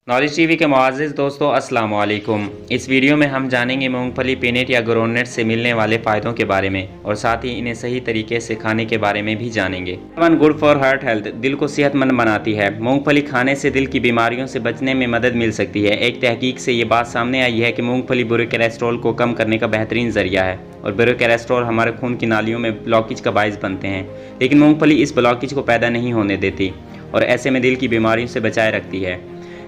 Knowledge TV के मुआज़्ज़िज़ दोस्तों, अस्सलाम वालेकुम। इस वीडियो में हम जानेंगे मूंगफली पीनट या ग्राउंडनट से मिलने वाले फ़ायदों के बारे में और साथ ही इन्हें सही तरीके से खाने के बारे में भी जानेंगे। One good for heart health, दिल को सेहतमंद बनाती है। मूंगफली खाने से दिल की बीमारियों से बचने में मदद मिल सकती है। एक तहकीक से ये बात सामने आई है कि मूंगफली बुरे कोलेस्ट्रॉल को कम करने का बेहतरीन ज़रिया है और बुरे कोलेस्ट्रॉल हमारे खून की नालियों में ब्लॉकेज का बायस बनते हैं, लेकिन मूंगफली इस ब्लॉकेज को पैदा नहीं होने देती और ऐसे में दिल की बीमारियों से बचाए रखती है।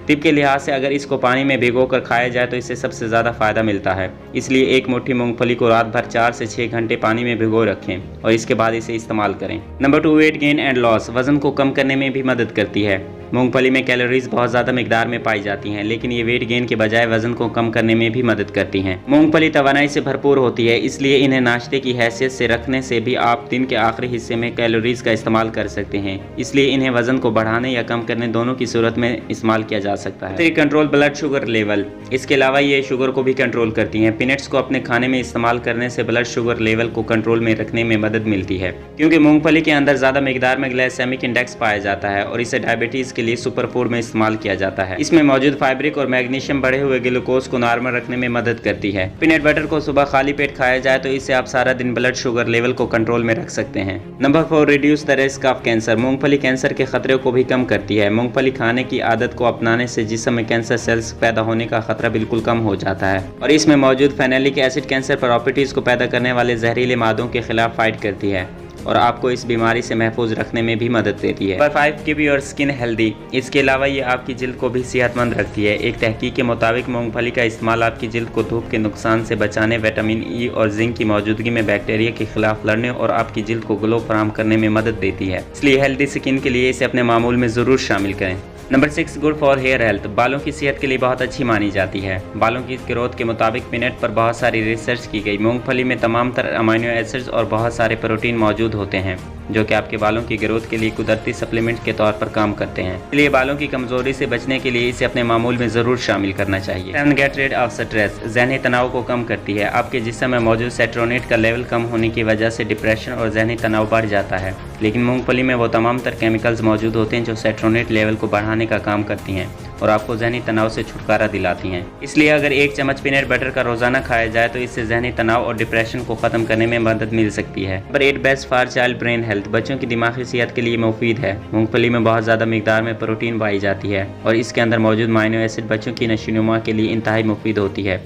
टिप के लिहाज से अगर इसको पानी में भिगोकर खाया जाए तो इससे सबसे ज़्यादा फ़ायदा मिलता है। इसलिए एक मुट्ठी मूंगफली को रात भर 4 से 6 घंटे पानी में भिगो रखें और इसके बाद इसे इस्तेमाल करें। Number 2, weight gain and loss, वज़न को कम करने में भी मदद करती है। मूंगफली में कैलोरीज बहुत ज़्यादा मिकदार में पाई जाती हैं, लेकिन ये वेट गेन के बजाय वज़न को कम करने में भी मदद करती हैं। मूंगफली तवानाई से भरपूर होती है, इसलिए इन्हें नाश्ते की हैसियत से रखने से भी आप दिन के आखिरी हिस्से में कैलोरीज का इस्तेमाल कर सकते हैं। इसलिए इन्हें वज़न को बढ़ाने या कम करने दोनों की सूरत में इस्तेमाल किया जा सकता है। कंट्रोल ब्लड शुगर लेवल, इसके अलावा ये शुगर को भी कंट्रोल करती हैं। पीनट्स को अपने खाने में इस्तेमाल करने से ब्लड शुगर लेवल को कंट्रोल में रखने में मदद मिलती है, क्योंकि मूंगफली के अंदर ज़्यादा मिकदार में ग्लाइसेमिक इंडेक्स पाया जाता है और इसे डायबिटीज़ के लिए सुपर फूड में इस्तेमाल किया जाता है। इसमें मौजूद फाइब्रिक और मैग्नीशियम बढ़े हुए ग्लूकोज को नॉर्मल रखने में मदद करती है। पीनट बटर को सुबह खाली पेट खाया जाए तो इससे आप सारा दिन ब्लड शुगर लेवल को कंट्रोल में रख सकते हैं। Number 4, reduce the risk of cancer, मूंगफली कैंसर के खतरे को भी कम करती है। मूंगफली खाने की आदत को अपनाने से जिस्म में कैंसर सेल्स पैदा होने का खतरा बिल्कुल कम हो जाता है और इसमें मौजूद फेनोलिक एसिड कैंसर प्रॉपर्टीज को पैदा करने वाले जहरीले मादों के खिलाफ फाइट करती है और आपको इस बीमारी से महफूज रखने में भी मदद देती है। Number 5, keep your skin healthy, इसके अलावा ये आपकी जिल्द को भी सेहतमंद रखती है। एक तहकीक के मुताबिक मूंगफली का इस्तेमाल आपकी जिल्द को धूप के नुकसान से बचाने, विटामिन ई और जिंक की मौजूदगी में बैक्टीरिया के खिलाफ लड़ने और आपकी जिल्द को ग्लो फराहम करने में मदद देती है। इसलिए हेल्दी स्किन के लिए इसे अपने मामूल में ज़रूर शामिल करें। Number 6, good for hair health, बालों की सेहत के लिए बहुत अच्छी मानी जाती है। बालों की ग्रोथ के मुताबिक पीनट पर बहुत सारी रिसर्च की गई। मूंगफली में तमाम तरह अमीनो एसिड्स और बहुत सारे प्रोटीन मौजूद होते हैं जो कि आपके बालों की ग्रोथ के लिए कुदरती सप्लीमेंट के तौर पर काम करते हैं। इसलिए बालों की कमजोरी से बचने के लिए इसे अपने मामूल में ज़रूर शामिल करना चाहिए। 7, गेट रिड ऑफ स्ट्रेस, ज़हनी तनाव को कम करती है। आपके जिस्म में मौजूद सेरोटोनिन का लेवल कम होने की वजह से डिप्रेशन और ज़हनी तनाव बढ़ जाता है, लेकिन मूंगफली में वो तमाम तरह केमिकल्स मौजूद होते हैं जो सेरोटोनिन लेवल को बढ़ाने का काम करती हैं और आपको ज़हनी तनाव से छुटकारा दिलाती हैं। इसलिए अगर 1 चम्मच पीनट बटर का रोज़ाना खाया जाए तो इससे ज़हनी तनाव और डिप्रेशन को ख़त्म करने में मदद मिल सकती है। Number 8, best for child brain health, बच्चों की दिमागी सेहत के लिए मुफीद है। मूंगफली में बहुत ज़्यादा मिकदार में प्रोटीन पाई जाती है और इसके अंदर मौजूद अमीनो एसिड बच्चों की नशोनुमा के लिए इंतहाई मुफीद होती है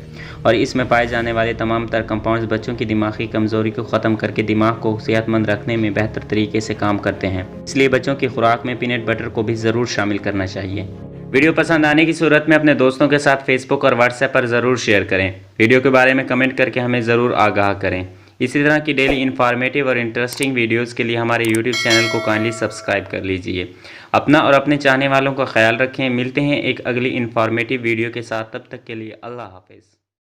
और इसमें पाए जाने वाले तमाम तरह कंपाउंड्स बच्चों की दिमागी कमज़ोरी को ख़त्म करके दिमाग को सेहतमंद रखने में बेहतर तरीके से काम करते हैं। इसलिए बच्चों की खुराक में पीनट बटर को भी ज़रूर शामिल करना चाहिए। वीडियो पसंद आने की सूरत में अपने दोस्तों के साथ फेसबुक और व्हाट्सएप पर ज़रूर शेयर करें। वीडियो के बारे में कमेंट करके हमें ज़रूर आगाह करें। इसी तरह की डेली इन्फॉर्मेटिव और इंटरेस्टिंग वीडियोस के लिए हमारे यूट्यूब चैनल को काइंडली सब्सक्राइब कर लीजिए। अपना और अपने चाहने वालों का ख्याल रखें। मिलते हैं एक अगली इन्फॉर्मेटिव वीडियो के साथ, तब तक के लिए अल्लाह हाफ़िज़।